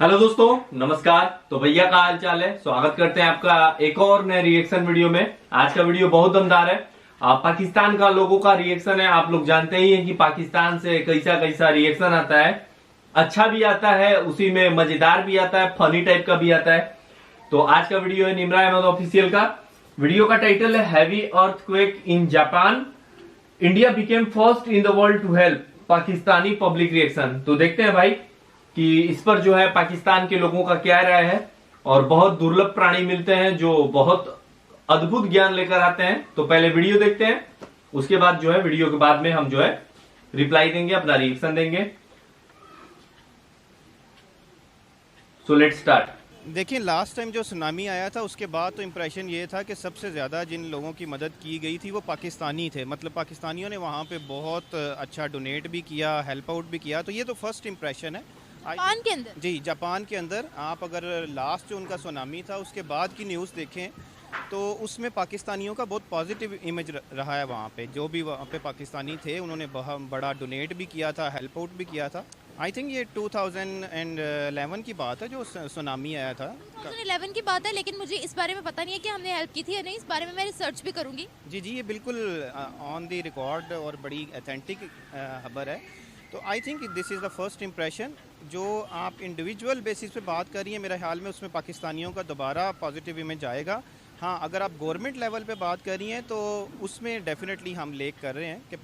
Hello दोस्तों, नमस्कार। तो भैया का हाल चाल है। स्वागत करते हैं आपका एक और नए रिएक्शन वीडियो में। आज का वीडियो बहुत दमदार है। पाकिस्तान का लोगों का रिएक्शन है। आप लोग जानते ही हैं कि पाकिस्तान से कैसा कैसा रिएक्शन आता है। अच्छा भी आता है, उसी में मजेदार भी आता है, फनी टाइप का भी आता है। तो आज का वीडियो है निम्रा अहमद ऑफिशियल का। वीडियो का टाइटल है heavy earthquake in Japan, India became first in the world to help, Pakistani public reaction. तो देखते हैं भाई कि इस पर जो है पाकिस्तान के लोगों का क्या राय है। और बहुत दुर्लभ प्राणी मिलते हैं जो बहुत अद्भुत ज्ञान लेकर आते हैं। तो पहले वीडियो देखते हैं, उसके बाद जो है वीडियो के बाद में हम जो है रिप्लाई देंगे, अपना रिएक्शन देंगे। So let's start. देखिए, लास्ट टाइम जो सुनामी आया था उसके बाद तो इम्प्रेशन ये था कि सबसे ज़्यादा जिन लोगों की मदद की गई थी वो पाकिस्तानी थे। मतलब पाकिस्तानियों ने वहाँ पे बहुत अच्छा डोनेट भी किया, हेल्प आउट भी किया। तो ये तो फर्स्ट इम्प्रेशन है जापान के अंदर। जी, जापान के अंदर आप अगर लास्ट जो उनका सुनामी था उसके बाद की न्यूज़ देखें तो उसमें पाकिस्तानियों का बहुत पॉजिटिव इमेज रहा है। वहाँ पे जो भी वहाँ पे पाकिस्तानी थे उन्होंने बहुत बड़ा डोनेट भी किया था, हेल्प आउट भी किया था। आई थिंक ये 2011 की बात है जो सुनामी आया था। 2011 की बात है, लेकिन मुझे इस बारे में पता नहीं है कि हमने हेल्प की थी या नहीं। इस बारे में मैं रिसर्च भी करूंगी। जी, ये बिल्कुल ऑन द रिकॉर्ड और बड़ी अथेंटिक खबर है। तो I think this is the first impression. जो आप इंडिविजुअल बेसिस पे बात कर रही हैं, मेरे ख्याल में उसमें पाकिस्तानियों का दोबारा पॉजिटिव इमेज आएगा। हाँ, अगर आप गवर्नमेंट लेवल पे बात कर रही हैं तो उसमें डेफिनेटली हम लेक कर रहे हैं कि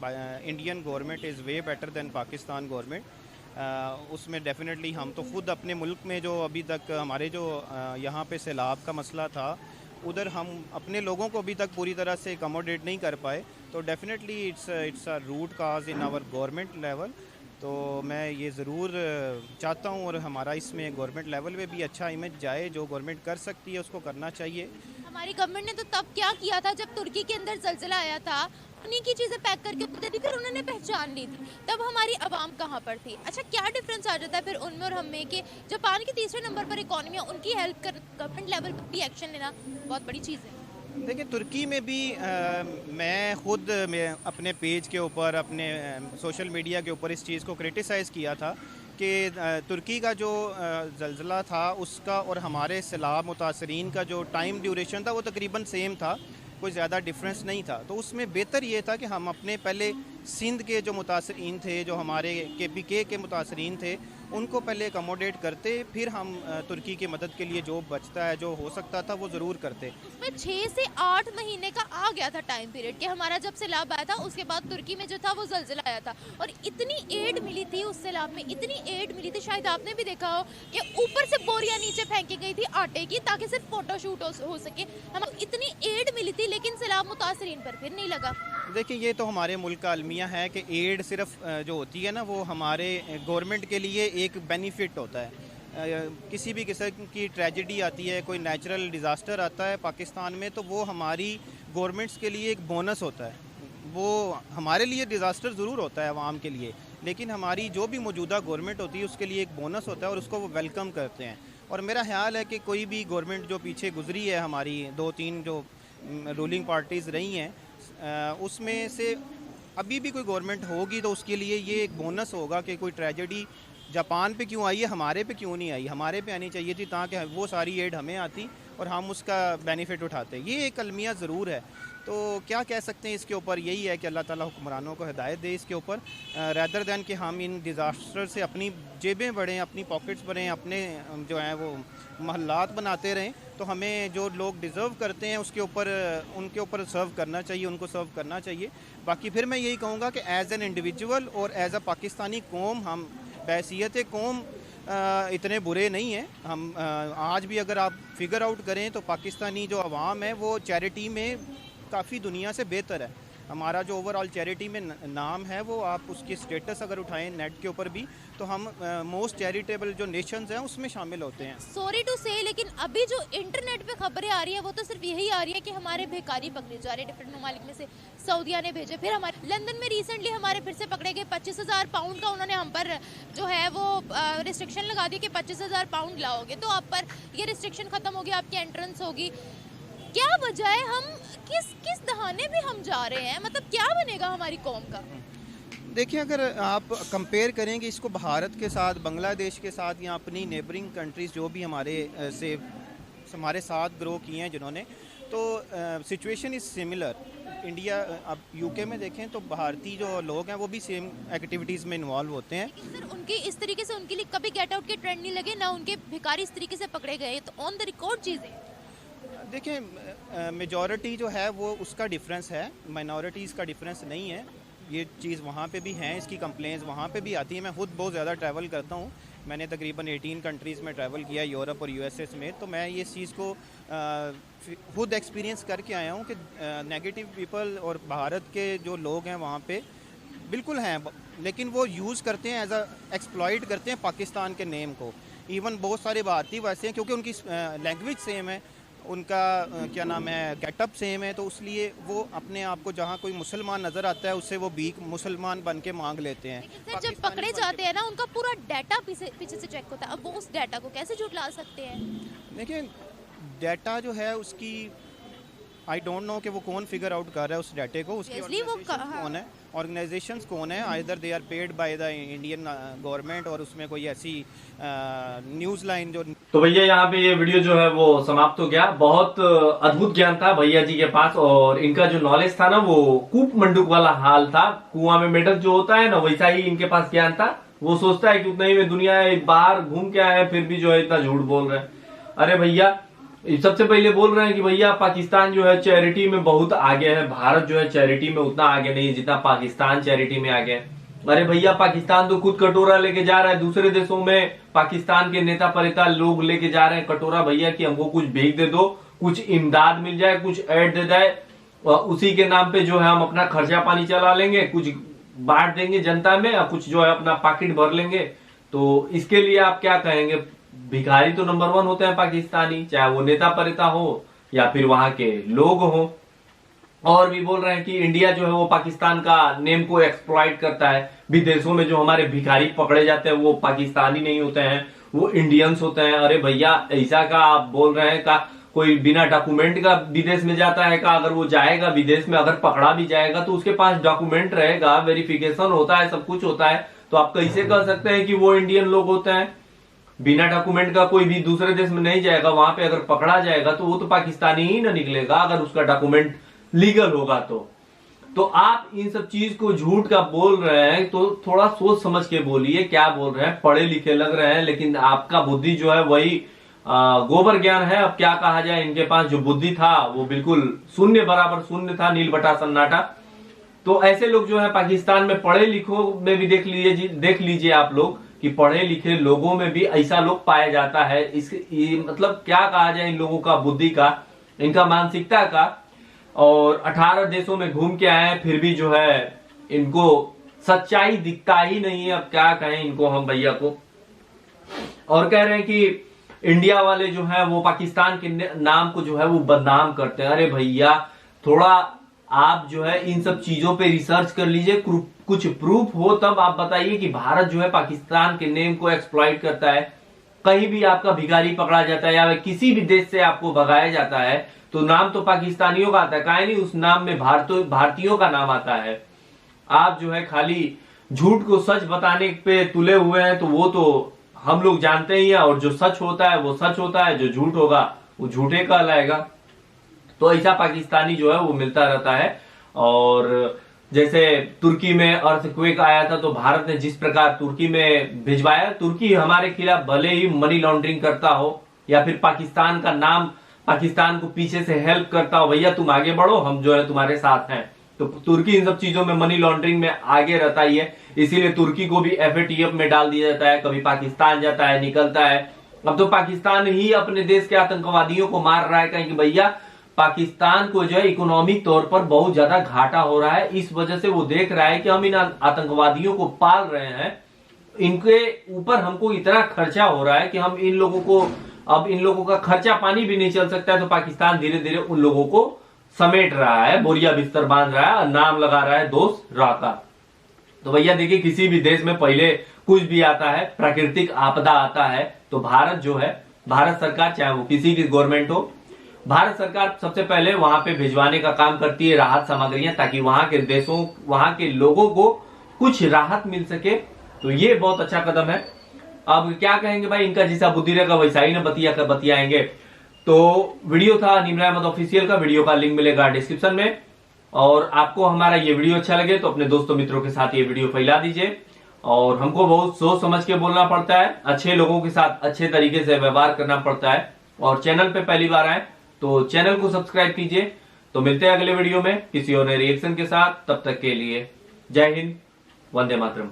Indian government is way better than Pakistan government. उसमें डेफिनेटली हम तो खुद अपने मुल्क में जो अभी तक हमारे जो यहाँ पे सैलाब का मसला था, उधर हम अपने लोगों को अभी तक पूरी तरह से अकोमोडेट नहीं कर पाए। तो definitely it's a root cause in our government level. तो मैं ये ज़रूर चाहता हूँ और हमारा इसमें गवर्नमेंट लेवल पे भी अच्छा इमेज जाए। जो गवर्नमेंट कर सकती है उसको करना चाहिए। हमारी गवर्नमेंट ने तो तब क्या किया था जब तुर्की के अंदर जलजिला आया था, उन्हीं की चीजें पैक करके दे दी, फिर उन्होंने पहचान ली थी। तब हमारी आवाम कहाँ पर थी? अच्छा, क्या डिफरेंस आ जाता है फिर उनमें और हमें कि जापान के तीसरे नंबर पर इकोनॉमी है, उनकी हेल्प कर गवर्नमेंट लेवल पर भी एक्शन लेना बहुत बड़ी चीज़ है। देखिए, तुर्की में भी मैं खुद अपने पेज के ऊपर, अपने सोशल मीडिया के ऊपर इस चीज़ को क्रिटिसाइज़ किया था कि तुर्की का जो ज़लज़ला था उसका और हमारे सैलाब मुतासरीन का जो टाइम ड्यूरेशन था वो तकरीबन सेम था, कोई ज़्यादा डिफरेंस नहीं था। तो उसमें बेहतर ये था कि हम अपने पहले सिंध के जो मुतासरीन थे, जो हमारे KPK के मुतासरीन थे, उनको पहले अकोमोडेट करते, फिर हम तुर्की की मदद के लिए जो बचता है, जो हो सकता था वो ज़रूर करते। उसमें 6 से 8 महीने का आ गया था टाइम पीरियड कि हमारा जब सैलाब आया था उसके बाद तुर्की में जो था वो जलजिला आया था, और इतनी एड मिली थी उस सैलाब में, इतनी एड मिली थी। शायद आपने भी देखा हो कि ऊपर से बोरियां नीचे फेंकी गई थी आटे की, ताकि सिर्फ फोटोशूट हो सके। हम इतनी एड मिली थी, लेकिन सैलाब मुतासरीन पर फिर नहीं लगा। देखिए, ये तो हमारे मुल्क का अलमिया है कि एड सिर्फ जो होती है ना वो हमारे गवर्नमेंट के लिए एक बेनिफिट होता है। किसी भी किस्म की ट्रेजेडी आती है, कोई नेचुरल डिज़ास्टर आता है पाकिस्तान में, तो वो हमारी गवर्नमेंट्स के लिए एक बोनस होता है। वो हमारे लिए डिज़ास्टर ज़रूर होता है आवाम के लिए, लेकिन हमारी जो भी मौजूदा गवर्नमेंट होती है उसके लिए एक बोनस होता है और उसको वो वेलकम करते हैं। और मेरा ख्याल है कि कोई भी गवर्नमेंट जो पीछे गुजरी है, हमारी 2-3 जो रूलिंग पार्टीज़ रही हैं, उसमें से अभी भी कोई गवर्नमेंट होगी तो उसके लिए ये एक बोनस होगा कि कोई ट्रेजेडी जापान पे क्यों आई है, हमारे पे क्यों नहीं आई। हमारे पे आनी चाहिए थी ताकि वो सारी एड हमें आती और हम उसका बेनिफिट उठाते। ये एक अलमिया ज़रूर है। तो क्या कह सकते हैं इसके ऊपर? यही है कि अल्लाह ताला हुक्मरानों को हिदायत दे इसके ऊपर, रैदर दैन कि हम इन डिज़ास्टर से अपनी जेबें बढ़ें, अपनी पॉकेट्स बढ़ें, अपने जो हैं वो महल्लात बनाते रहें। तो हमें जो लोग डिज़र्व करते हैं उसके ऊपर, उनके ऊपर सर्व करना चाहिए, उनको सर्व करना चाहिए। बाकी फिर मैं यही कहूँगा कि एज़ एन इंडिविजुअल और एज़ अ पाकिस्तानी कौम, हम बैसियत कौम इतने बुरे नहीं हैं। हम आज भी अगर आप फिगर आउट करें तो पाकिस्तानी जो अवाम है वो चैरिटी में काफ़ी दुनिया से बेहतर है। हमारा जो ओवरऑल चैरिटी में नाम है, वो आप उसकी स्टेटस अगर उठाएं नेट के ऊपर भी, तो हम मोस्ट चैरिटेबल जो नेशंस हैं उसमें शामिल होते हैं। सॉरी टू से, लेकिन अभी जो इंटरनेट पे खबरें आ रही है वो तो सिर्फ यही आ रही है कि हमारे भिखारी पकड़े जा रहे हैं डिफरेंट ममालिक में से। सऊदीया ने भेजे, फिर हमारे लंदन में रिसेंटली हमारे फिर से पकड़े गए। 25,000 पाउंड का उन्होंने हम पर जो है वो रिस्ट्रिक्शन लगा दी कि 25,000 पाउंड लाओगे तो आप पर ये रिस्ट्रिक्शन खत्म होगी, आपकी एंट्रेंस होगी। क्या वजह है? हम किस दहाने भी हम जा रहे हैं? मतलब क्या बनेगा हमारी कौम का? देखिए, अगर आप कंपेयर करेंगे इसको भारत के साथ, बांग्लादेश के साथ या अपनी नेबरिंग कंट्रीज़ जो भी हमारे साथ ग्रो किए हैं जिन्होंने, तो सिचुएशन इज़ सिमिलर। इंडिया, अब यूके में देखें तो भारतीय जो लोग हैं वो भी सेम एक्टिविटीज़ में इन्वॉल्व होते हैं। लेकिन सर उनके इस तरीके से उनके लिए कभी गेट आउट के ट्रेंड नहीं लगे, ना उनके भिखारी इस तरीके से पकड़े गए, तो ऑन द रिकॉर्ड चीज़ें। देखिए, मेजॉरिटी जो है वो उसका डिफरेंस है, माइनॉरिटीज़ का डिफरेंस नहीं है। ये चीज़ वहाँ पे भी हैं, इसकी कंप्लेंट्स वहाँ पे भी आती है। मैं खुद बहुत ज़्यादा ट्रैवल करता हूँ, मैंने तकरीबन 18 कंट्रीज़ में ट्रैवल किया, यूरोप और यूएसए समेत, तो मैं ये चीज़ को खुद एक्सपीरियंस करके आया हूँ कि नेगेटिव पीपल और भारत के जो लोग हैं वहाँ पे बिल्कुल हैं, लेकिन वो यूज़ करते हैं एज एक्सप्लॉइट करते हैं पाकिस्तान के नेम को। इवन बहुत सारे भारतीय वैसे हैं, क्योंकि उनकी लैंग्वेज सेम है, उनका क्या नाम है, गेटअप सेम है, तो इसलिए वो अपने आप को जहाँ कोई मुसलमान नज़र आता है उससे वो भीख मुसलमान बन के मांग लेते हैं। लेकिन सर जब पकड़े जाते हैं ना, उनका पूरा डाटा पीछे से चेक होता है, अब वो उस डाटा को कैसे झुठला सकते हैं? देखिए, डाटा जो है उसकी आई डोंट नो कि वो कौन फिगर आउट कर रहा है उस डाटे को, उसकी कौन है, ऑर्गेनाइजेशंस कौन है, either they are paid by the Indian government, और उसमें कोई ऐसी न्यूज़ लाइन जो। तो भैया यहाँ पे ये वीडियो जो है वो समाप्त हो गया। बहुत अद्भुत ज्ञान था भैया जी के पास, और इनका जो नॉलेज था ना वो कूप मंडूक वाला हाल था, कुआं में मेंढक जो होता है ना वैसा ही इनके पास ज्ञान था। वो सोचता है कि उतना ही में दुनिया बाहर घूम के आए, फिर भी जो है इतना झूठ बोल रहे हैं। अरे भैया, सबसे पहले बोल रहे हैं कि भैया पाकिस्तान जो है चैरिटी में बहुत आगे है, भारत जो है चैरिटी में उतना आगे नहीं है जितना पाकिस्तान चैरिटी में आगे है। अरे भैया, पाकिस्तान तो खुद कटोरा लेके जा रहा है, दूसरे देशों में पाकिस्तान के नेता परिता लोग लेके जा रहे हैं कटोरा भैया कि हमको कुछ भेज दे दो, कुछ इमदाद मिल जाए, कुछ ऐड दे जाए, उसी के नाम पे जो है हम अपना खर्चा पानी चला लेंगे, कुछ बांट देंगे जनता में, और कुछ जो है अपना पॉकेट भर लेंगे। तो इसके लिए आप क्या कहेंगे? भिखारी तो नंबर 1 होते हैं पाकिस्तानी, चाहे वो नेता परिता हो या फिर वहां के लोग हो। और भी बोल रहे हैं कि इंडिया जो है वो पाकिस्तान का नेम को एक्सप्लॉइट करता है। विदेशों में जो हमारे भिखारी पकड़े जाते हैं वो पाकिस्तानी नहीं होते हैं, वो इंडियंस होते हैं। अरे भैया, ऐसा का आप बोल रहे हैं का कोई बिना डॉक्यूमेंट का विदेश में जाता है का? अगर वो जाएगा विदेश में, अगर पकड़ा भी जाएगा तो उसके पास डॉक्यूमेंट रहेगा, वेरिफिकेशन होता है, सब कुछ होता है। तो आप कैसे कह सकते हैं कि वो इंडियन लोग होते हैं? बिना डॉक्यूमेंट का कोई भी दूसरे देश में नहीं जाएगा, वहां पे अगर पकड़ा जाएगा तो वो तो पाकिस्तानी ही ना निकलेगा, अगर उसका डॉक्यूमेंट लीगल होगा तो आप इन सब चीज को झूठ का बोल रहे हैं, तो थोड़ा सोच समझ के बोलिए क्या बोल रहे हैं। पढ़े लिखे लग रहे हैं, लेकिन आपका बुद्धि जो है वही गोबर ज्ञान है। अब क्या कहा जाए, इनके पास जो बुद्धि था वो बिल्कुल शून्य बराबर शून्य था, नील बटा सन्नाटा। तो ऐसे लोग जो है पाकिस्तान में पढ़े लिखों में भी देख लीजिए आप लोग कि पढ़े लिखे लोगों में भी ऐसा लोग पाया जाता है। मतलब क्या कहा जाए इन लोगों का बुद्धि का, इनका मानसिकता का। और 18 देशों में घूम के आए हैं, फिर भी जो है इनको सच्चाई दिखता ही नहीं है। अब क्या कहें इनको हम भैया को। और कह रहे हैं कि इंडिया वाले जो है वो पाकिस्तान के नाम को जो है वो बदनाम करते हैं। अरे भैया, थोड़ा आप जो है इन सब चीजों पे रिसर्च कर लीजिए, कुछ प्रूफ हो तब आप बताइए कि भारत जो है पाकिस्तान के नेम को एक्सप्लॉइट करता है। कहीं भी आपका भिखारी पकड़ा जाता है या किसी भी देश से आपको भगाया जाता है तो नाम तो पाकिस्तानियों का आता है, काहे नहीं उस नाम में भारतीयों का नाम आता है। आप जो है खाली झूठ को सच बताने पे तुले हुए हैं, तो वो तो हम लोग जानते ही हैं। और जो सच होता है वो सच होता है, जो झूठ होगा वो झूठे कहलाएगा। तो ऐसा पाकिस्तानी जो है वो मिलता रहता है। और जैसे तुर्की में अर्थक्वेक आया था तो भारत ने जिस प्रकार तुर्की में भिजवाया, तुर्की हमारे खिलाफ भले ही मनी लॉन्ड्रिंग करता हो या फिर पाकिस्तान का नाम, पाकिस्तान को पीछे से हेल्प करता हो, भैया तुम आगे बढ़ो, हम जो है तुम्हारे साथ हैं। तो तुर्की इन सब चीजों में मनी लॉन्ड्रिंग में आगे रहता ही है, इसीलिए तुर्की को भी FATF में डाल दिया जाता है। कभी पाकिस्तान जाता है, निकलता है। अब तो पाकिस्तान ही अपने देश के आतंकवादियों को मार रहा है, कहीं कि भैया पाकिस्तान को जो है इकोनॉमिक तौर पर बहुत ज्यादा घाटा हो रहा है। इस वजह से वो देख रहा है कि हम इन आतंकवादियों को पाल रहे हैं, इनके ऊपर हमको इतना खर्चा हो रहा है कि हम इन लोगों को, अब इन लोगों का खर्चा पानी भी नहीं चल सकता है। तो पाकिस्तान धीरे धीरे उन लोगों को समेट रहा है, बोरिया बिस्तर बांध रहा है और नाम लगा रहा है दोस्त राका। तो भैया देखिए, किसी भी देश में पहले कुछ भी आता है, प्राकृतिक आपदा आता है, तो भारत जो है, भारत सरकार चाहे वो किसी की गवर्नमेंट हो, भारत सरकार सबसे पहले वहां पे भिजवाने का काम करती है राहत सामग्रियां, ताकि वहां के देशों, वहां के लोगों को कुछ राहत मिल सके, तो ये बहुत अच्छा कदम है। अब क्या कहेंगे भाई, इनका जैसा बुद्धि रहेगा वैसा ही ना बतियाएंगे। तो वीडियो था निम्रा अहमद ऑफिशियल का, वीडियो का लिंक मिलेगा डिस्क्रिप्शन में। और आपको हमारा ये वीडियो अच्छा लगे तो अपने दोस्तों मित्रों के साथ ये वीडियो फैला दीजिए। और हमको बहुत सोच समझ के बोलना पड़ता है, अच्छे लोगों के साथ अच्छे तरीके से व्यवहार करना पड़ता है। और चैनल पे पहली बार आए तो चैनल को सब्सक्राइब कीजिए। तो मिलते हैं अगले वीडियो में किसी और नए रिएक्शन के साथ, तब तक के लिए जय हिंद, वंदे मातरम।